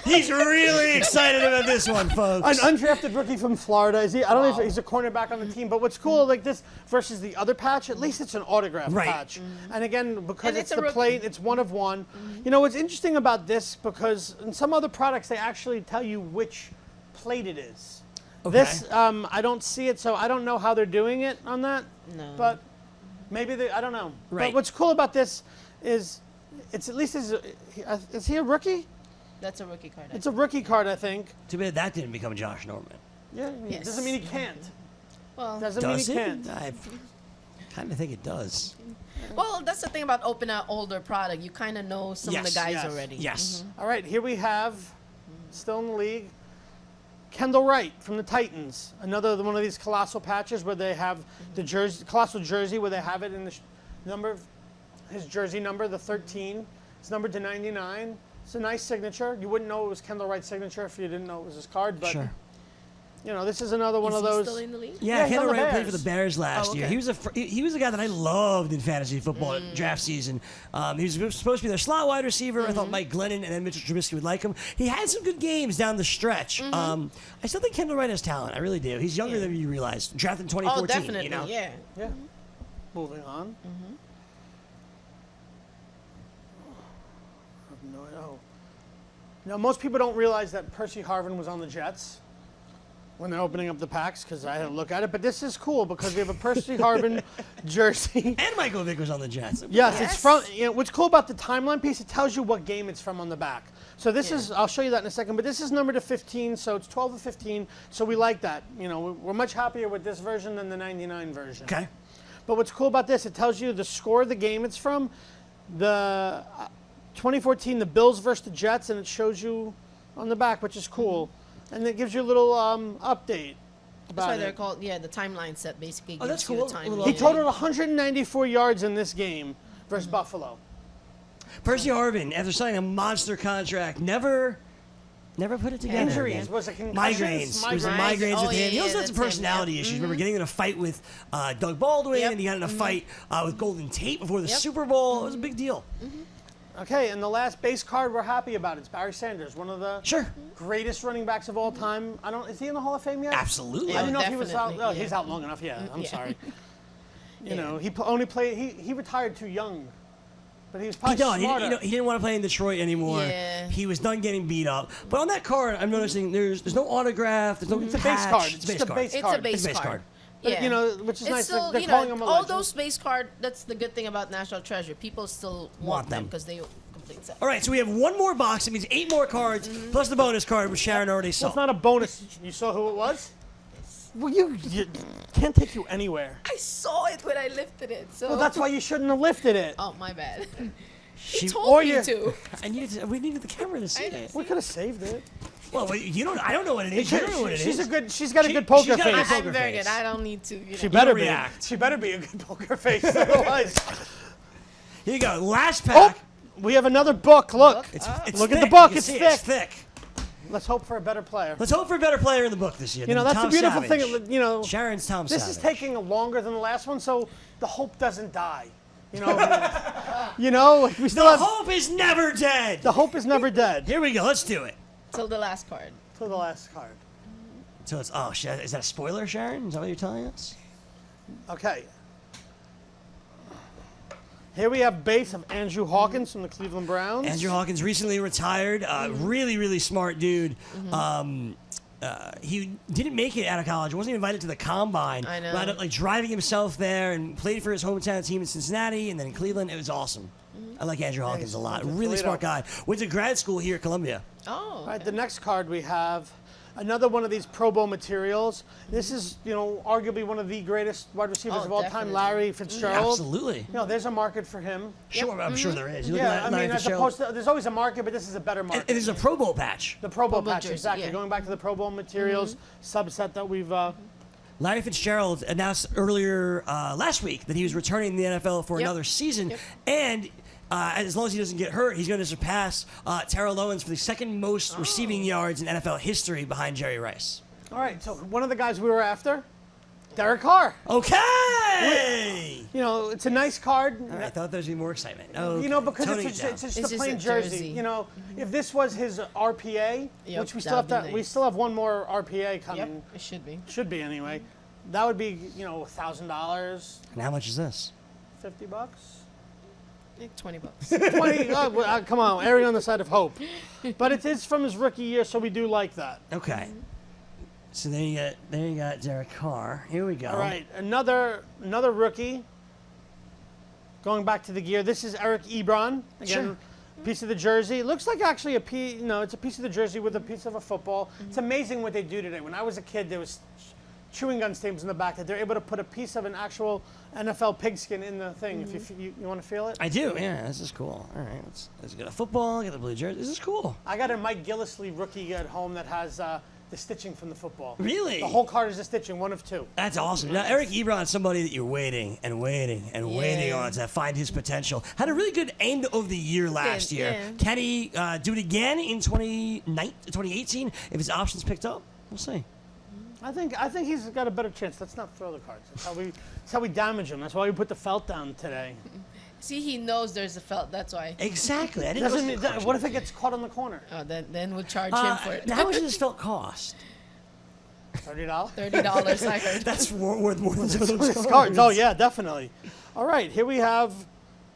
He's really excited about this one, folks. an undrafted rookie from Florida. Is he? I don't know if he's a cornerback on the team. But what's cool, like this versus the other patch, at least it's an autograph Right. patch. And again, because And it's it's a the rookie. plate, it's one of one. You know what's interesting about this? Because in some other products, they actually tell you which plate it is. Okay. This, I don't see it, so I don't know how they're doing it on that. No. But maybe they, I don't know. Right. But what's cool about this is it's at least, is he a rookie? That's a rookie card. It's a rookie card, I think. Too bad that didn't become Josh Norman. Yeah, Yes. doesn't mean he can't. well, Doesn't Does mean he it? can't. I kind of think it does. well, that's the thing about opening an older product. You kind of know some of the Yes, guys yes. already. Yes. All right, here we have, still in the league, Kendall Wright from the Titans. Another one of these colossal patches where they have the jersey, colossal jersey, where they have it in the number of his jersey number, the 13. It's numbered to 99. It's a nice signature. You wouldn't know it was Kendall Wright's signature if you didn't know it was his card, but Sure. you know, this is another one Is of he those. still in the league? Yeah, Yeah, he's Kendall on the Wright played for Bears. the Bears last Oh, year. okay. He was a guy that I loved in fantasy football draft season. He was supposed to be their slot wide receiver. I thought Mike Glennon and then Mitchell Trubisky would like him. He had some good games down the stretch. I still think Kendall Wright has talent. I really do. He's younger than you realize. Drafted in 2014. Oh, definitely. You know? Yeah. Yeah. Moving on. Oh. Now, most people don't realize that Percy Harvin was on the Jets when they're opening up the packs, because I had to look at it. But this is cool because we have a Percy Harvin jersey. And Michael Vick was on the Jets. Yes, it's Yes. from. You know, what's cool about the timeline piece? It tells you what game it's from on the back. So this Yeah. is. I'll show you that in a second. But this is numbered to 15, so it's 12 to 15. So we like that. You know, we're much happier with this version than the 99 version. Okay. But what's cool about this? It tells you the score of the game it's from. The 2014, the Bills versus the Jets, and it shows you on the back, which is cool. And it gives you a little update That's about why they're it. called, the timeline set basically gives that's you cool. the A time. little He update. totaled 194 yards in this game versus Buffalo. Percy Harvin, after signing a monster contract, never put it together. Injuries. again. Was it concussions? Migraines. It was a Migraines. migraines Oh, at the end. He yeah, also had some that's him, personality yep. issues. Remember getting in a fight with Doug Baldwin, Yep. and he got in a fight with Golden Tate before the Yep. Super Bowl. It was a big deal. Okay, and the last base card we're happy about. It's Barry Sanders, one of the Sure. greatest running backs of all time. Is he in the Hall of Fame yet? Absolutely. I didn't know Yeah, if he was out. definitely, Oh, yeah. he's out long enough. Yeah, I'm Yeah. sorry. You Yeah. know, he only played. He retired too young, but he was He probably done. smarter. He didn't want to play in Detroit anymore. Yeah. He was done getting beat up. But on that card, I'm noticing there's no autograph. There's no It's a base patch. card. It's It's just a base It's card. a base It's a base card. card. But, Yeah. you know, which is It's nice. still, They're you calling know, him a all legend. those base card. That's the good thing about National Treasure. People still want them them. because they complete set. All right, so we have one more box. It means 8 more cards, plus the bonus card, which Sharon already saw. Well, it's not a bonus. You saw who it was? Well, you can't take you anywhere. I saw it when I lifted it. So. Well, that's why you shouldn't have lifted it. Oh, my bad. She- He or told me you- to. we needed the camera to see I know. it. We could have saved it. Well, you don't. I don't know what it is. You don't know what it She's is. a good. She's got a She- good poker she's got a face. good I'm poker very face. good. I don't need to. You know. She better be. react. She better be a good poker face. Otherwise, Here you go. Last oh, pack. we have another book. Look, It's look at thick. the book. You can It's see thick. It's thick. Let's hope for a better player. Let's hope for a better player in the book this year. You know, than that's Tom the beautiful Savage. thing. You know, Sharon's Tom this Savage. is taking longer than the last one, so the hope doesn't die. We still The have hope is never dead. the hope is never dead. Here we go. Let's do it. Till the last card. To the last card. So it's shit. Is that a spoiler, Sharon? Is that what you're telling us? Okay. Here we have base of Andrew Hawkins from the Cleveland Browns. Andrew Hawkins recently retired. Really, really smart dude. He didn't make it out of college. Wasn't even invited to the combine. I know. Wound up like driving himself there and played for his hometown team in Cincinnati and then in Cleveland. It was awesome. I like Andrew Hawkins a lot. he's a Really Toledo. smart guy. Went to grad school here at Columbia. Oh. All right, the next card we have another one of these Pro Bowl materials. This is, arguably one of the greatest wide receivers Oh, of all time, definitely. Larry Fitzgerald. Absolutely. There's a market for him. Sure, I'm sure there is. You look Yeah, at Larry as Fitzgerald. opposed to, there's always a market, but this is a better And market. there's a Pro Bowl patch. The Pro Bowl Bowl patch, jersey, exactly. yeah. Going back to the Pro Bowl materials subset that we've. Larry Fitzgerald announced earlier last week that he was returning to the NFL for another season, and as long as he doesn't get hurt, he's going to surpass Terrell Owens for the second most receiving yards in NFL history behind Jerry Rice. All right, so one of the guys we were after, Derek Carr. Okay! It's a nice card. All right, I thought there was going to be more excitement. Oh, Because toning it's it down. just It's a just plain a jersey. jersey. If this was his RPA, Yep, which we still that have would to, be we nice. still have one more RPA coming. Yep, it should be. Should be anyway. That would be, $1,000, And how much is this? $50. Like 20 bucks. 20. Come on, erring on the side of hope. But it is from his rookie year, so we do like that. Okay. So there you got Derek Carr. Here we go. All right, another rookie. Going back to the gear, this is Eric Ebron. Again, Sure. piece of the jersey. It looks like actually it's a piece of the jersey with a piece of a football. It's amazing what they do today. When I was a kid, there was chewing gun stains in the back that they're able to put a piece of an actual NFL pigskin in the thing. If you want to feel it. I do, yeah. This is cool. All right, let's get a football, get the blue jersey. This is cool. I got a Mike Gillisley rookie at home that has the stitching from the football. Really? The whole card is the stitching, one of two. That's awesome. Now, Eric Ebron is somebody that you're waiting and waiting and waiting Yeah. on to find his potential. Had a really good end of the year last year. yeah. Can he do it again in 2018 if his options picked up? We'll see. I think he's got a better chance. Let's not throw the cards. That's how we damage him. That's why we put the felt down today. See, he knows there's a felt. That's why. Exactly. I didn't Doesn't know. what if it gets caught on the corner? Oh, then we'll charge him for it. How much does this felt cost? $30. $30, I heard. That's worth more than some of those Cards. cards. Oh yeah, definitely. All right, here we have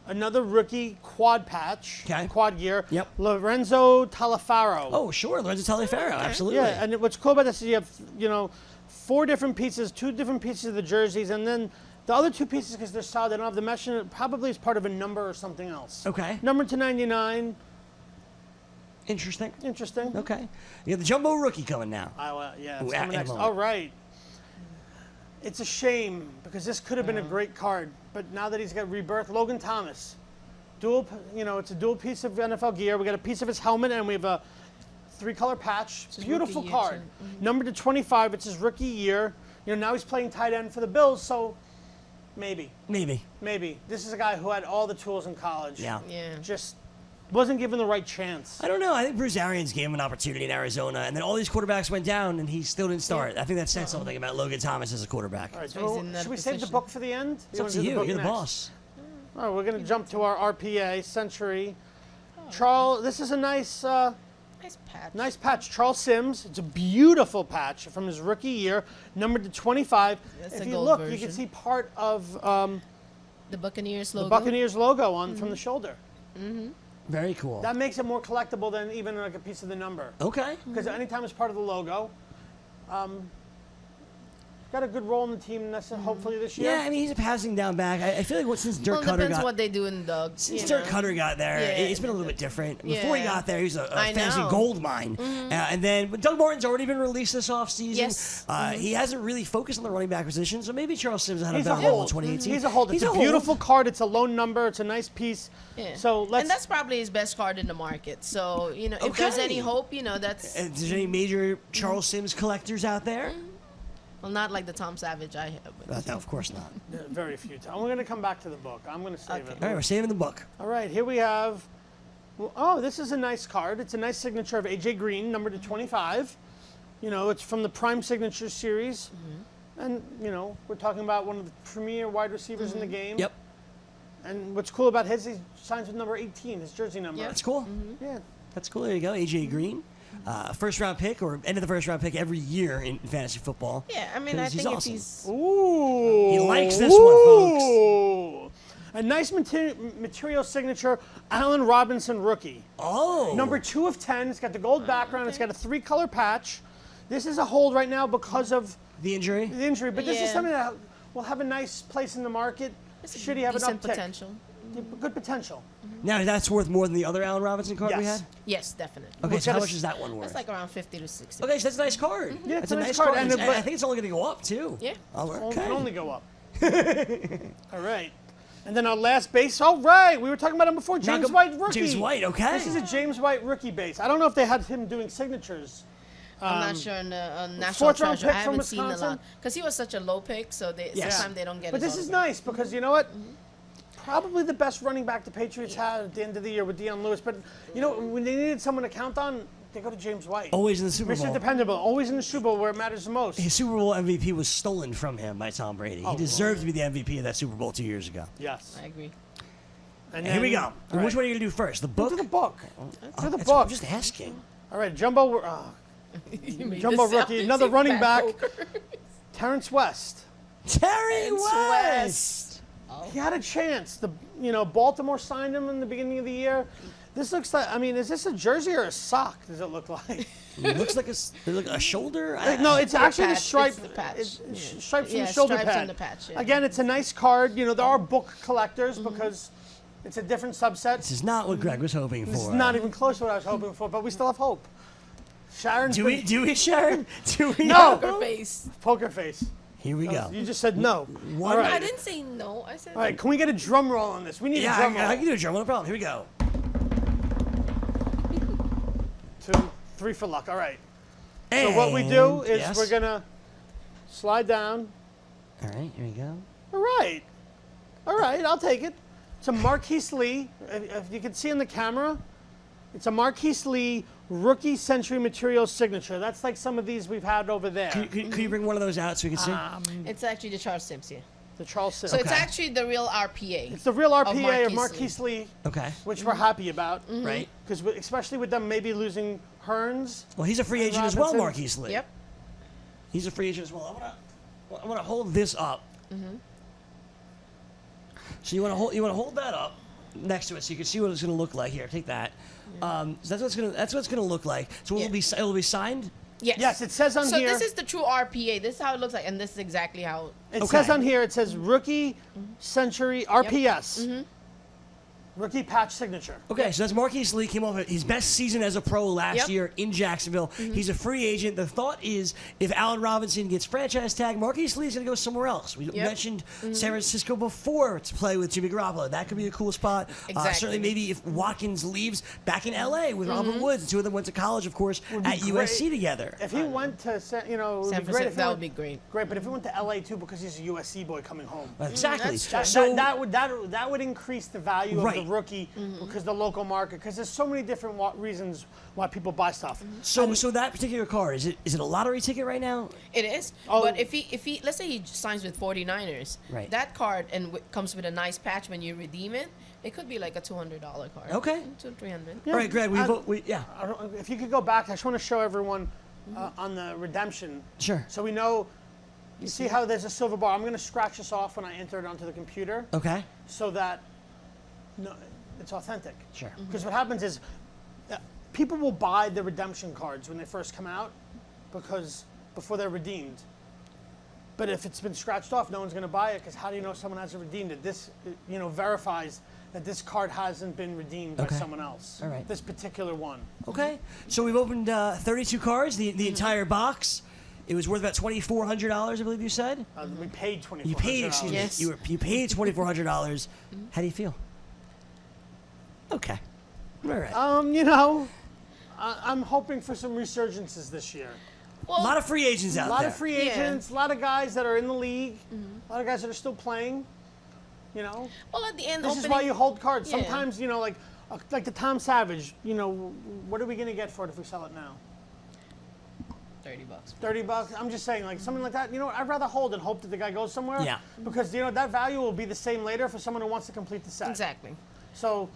another rookie quad patch. Okay. Quad gear. Yep. Lorenzo Talafaro. Oh, sure. Lorenzo Taliaferro. Absolutely. Yeah, and what's cool about this is you have, 4 different pieces, 2 different pieces of the jerseys, and then the other 2 pieces, because they're solid, they don't have the mesh in it, probably is part of a number or something else. Okay. Number to 99. Interesting. Interesting. Okay. You got the jumbo rookie coming now. Yeah, Ooh, it's at- coming in a next. moment. All right. It's a shame because this could have been a great card, but now that he's got rebirth, Logan Thomas, it's a dual piece of NFL gear. We got a piece of his helmet and we have a 3-color patch. his Beautiful rookie year, card. too. Number to 25. It's his rookie year. Now he's playing tight end for the Bills, so maybe. This is a guy who had all the tools in college. Yeah. Yeah. Just wasn't given the right chance. I don't know. I think Bruce Arians gave him an opportunity in Arizona, and then all these quarterbacks went down, and he still didn't start. I think that said something about Logan Thomas as a quarterback. All right, So he's in that should we save the position. book for the end? It's up wanna to do you. book You're the next? boss. All right, we're going to jump to our RPA, Century. Charles, this is a nice Nice patch. nice patch. Charles Sims. It's a beautiful patch from his rookie year, numbered to 25. That's If a you gold look, you version. can see part of The Buccaneers logo. the Buccaneers logo on from the shoulder. Very cool. That makes it more collectible than even like a piece of the number. Okay. Because anytime it's part of the logo, got a good role in the team. Hopefully this year. Yeah, I mean, he's a passing down back. I feel like since Dirk Well, it Cutter depends got what they do in the. since Dirk Cutter got there, Yeah. it's been a little bit different. Before he Yeah. got there, he was a I fantasy know. gold mine. And then but Doug Martin's already been released this offseason. Yes. He hasn't really focused on the running back position, so maybe Charles Sims had a He's a better role in hold. 2018. He's a hold. It's a beautiful card. It's a loan number. It's a nice piece. Yeah. So let's. And that's probably his best card in the market. So if there's Okay. any hope, that's And is there any major Charles Sims collectors out there? well, not like the Tom Savage I have. But No, of course not. Very few times. We're going to come back to the book. I'm going to save Okay. it. All right, we're saving the book. All right, here we have. Oh, this is a nice card. It's a nice signature of AJ Green, number to 25. It's from the Prime Signature series, and we're talking about one of the premier wide receivers in the game. Yep. And what's cool about his, he signs with number 18, his jersey number. Yeah. That's cool. Yeah. That's cool. There you go. AJ Green. First round pick or end of the first round pick every year in fantasy football. Yeah, I mean, I 'Cause he's think awesome. if he's Ooh. He likes this one, folks. Ooh. A nice material signature, Allen Robinson rookie. Oh. Number 2 of 10. It's got the gold background. It's got a 3-color patch. This is a hold right now because of The injury. the injury, but this is Yeah. something that will have a nice place in the market. it's Should he have an decent uptick? potential. Good potential. Now that's worth more than the other Allen Robinson card we Yes. had. Yes, definitely. Okay, We've so got how a much is that one worth? That's like around 50 to 60. Okay, so that's a nice card. Yeah, that's it's a nice card. and And it- I think it's only going to go up too. Yeah. Oh, It okay. can only go up. All right. And then our last base. Oh, right. We were talking about him before. James White rookie. James White. Okay. This is a James White rookie base. I don't know if they had him doing signatures. I'm not sure in the National 4th round Treasure. I pick from haven't seen a Wisconsin? lot because he was such a low pick, so Yes. sometimes they don't get. But his this is autograph. nice because you know what? Probably the best running back the Patriots had at the end of the year with Deion Lewis. But you know, when they needed someone to count on, they go to James White. Always in the Super Mr. Bowl. Dependable, always in the Super Bowl where it matters the most. His Super Bowl MVP was stolen from him by Tom Brady. Oh, He deserved to be the MVP of that Super Bowl 2 years ago. Yes. I agree. And Here we then- go. all Which right. one are you going to do first? The book? Do the book. Do the That's- book. I'm just asking. All right, Jumbo. You made Jumbo this sound rookie, like another some running bad back. poker. Terrence West. Terry Terrence West. He had a chance. Baltimore signed him in the beginning of the year. This looks like. I mean, is this a jersey or a sock? Does it look like? It looks like a shoulder. No, it's actually the patch. stripe. It's the patch. It's Yeah. stripes from Yeah, the shoulder stripes pad. on the patch, yeah. Again, it's a nice card. There are book collectors because it's a different subset. This is not what Greg was hoping for. It's not even close to what I was hoping for, but we still have hope. Sharon's Do we, Sharon? Do we? No. Poker face. Poker face. Here we go. You just said no. One- All right. I didn't say no. I said. All right, can we get a drum roll on this? We need Yeah, a drum roll. I can do a drum. No problem. Here we go. 2, 3 for luck. All right. So what we do is yes. we're gonna slide down. All right, here we go. All right. All right, I'll take it. It's a Marquise Lee. If you can see on the camera, it's a Marquise Lee rookie century material signature. That's like some of these we've had over there. Could you bring one of those out so we can see? It's actually the Charles Sims, yeah. The Charles Sims. So it's Okay. actually the real RPA. It's the real RPA of Marquise Marquise Lee, Okay. which we're happy about. Right. Because especially with them maybe losing Hearns. Well, he's a free agent as well, Robinson. Marquise Lee. Yep. He's a free agent as well. I want to hold this up. So you want to hold that up next to it so you can see what it's going to look like. Here, take that. So that's what it's going to look like. So Yeah. it will be signed. Yes. Yes, it says on so here. this is the true RPA. This is how it looks like, and this is exactly how. It Okay. says on here, it says rookie century RPS. Rookie patch signature. Okay, so that's Marquise Lee came off his best season as a pro last Yep. year in Jacksonville. He's a free agent. The thought is if Allen Robinson gets franchise tag, Marquise Lee's going to go somewhere else. We mentioned San Francisco before to play with Jimmy Garoppolo. That could be a cool spot. Exactly. Certainly maybe if Watkins leaves back in L.A. with Robert Woods. The two of them went to college, of course, at USC together. If he went to, it would San be great. Francisco, If he that went- would be great. Great, but if he went to LA too, because he's a USC boy coming home. Exactly. that's true. So That would increase the value of Right. the rookie because the local market. Because there's so many different reasons why people buy stuff. so that particular card, is it a lottery ticket right now? It is. Oh. But if he let's say he signs with 49ers, Right. that card comes with a nice patch when you redeem it. It could be like a $200 card. Okay. $200-300. Yeah, All right, Greg, yeah. I don't, if you could go back, I just want to show everyone on the redemption. Sure. So we know. You see how there's a silver bar. I'm going to scratch this off when I enter it onto the computer, Okay. so that it's authentic. Sure. Because what happens is people will buy the redemption cards when they first come out because before they're redeemed. But if it's been scratched off, no one's going to buy it because how do you know someone hasn't redeemed it? This verifies that this card hasn't been redeemed by Okay. someone else. All right. This particular one. Okay, so we've opened 32 cards, the entire box. It was worth about $2,400, I believe you said. We paid $2,400. You paid, excuse Yes. me, you paid $2,400. How do you feel? Okay, all right. I'm hoping for some resurgences this year. A lot of free agents out A lot there. of free Yeah. agents, a lot of guys that are in the league, a lot of guys that are still playing. Well, at the end, This opening, is why you hold cards. Yeah. Sometimes, like the Tom Savage, what are we going to get for it if we sell it now? $30. 30 bucks. I'm just saying, like something like that. You know what? I'd rather hold and hope that the guy goes somewhere. Yeah. Because you know that value will be the same later for someone who wants to complete the set. Exactly. So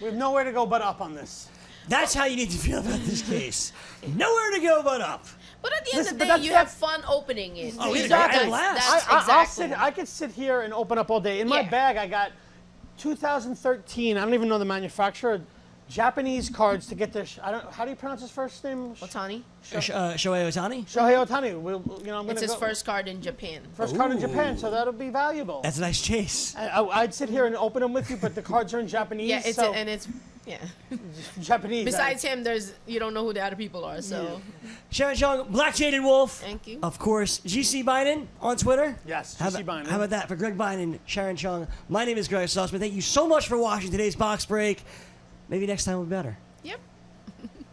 we have nowhere to go but up on this. That's how you need to feel about this case. Nowhere to go but up. But at the end Listen, of but the day, that's- you that's- have fun opening it. Oh, Exactly. I had a blast. That's I'll exactly. I could sit here and open up all day. In my Yeah. bag, I got 2013. I don't even know the manufacturer. Japanese cards to get this. I don't. How do you pronounce his first name? Otani. Shohei Ohtani? Shohei Ohtani. You know, I'm It's gonna his go. first card in Japan. First card in Japan, so that'll be valuable. That's a nice chase. I'd sit here and open them with you, but the cards are in Japanese. Yeah, it's so and it's yeah. Japanese. Besides him, you don't know who the other people are. So Sharon Chung, Black Jaded Wolf. Thank you. Of course, GC Biden on Twitter. Yes, How GC about, Biden. how about that for Greg Biden, Sharon Chung? My name is Greg Sussman. Thank you so much for watching today's box break. Maybe next time will be better. yep.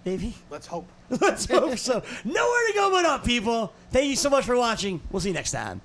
Maybe. Let's hope. Let's hope so. Nowhere to go but up, people. Thank you so much for watching. We'll see you next time.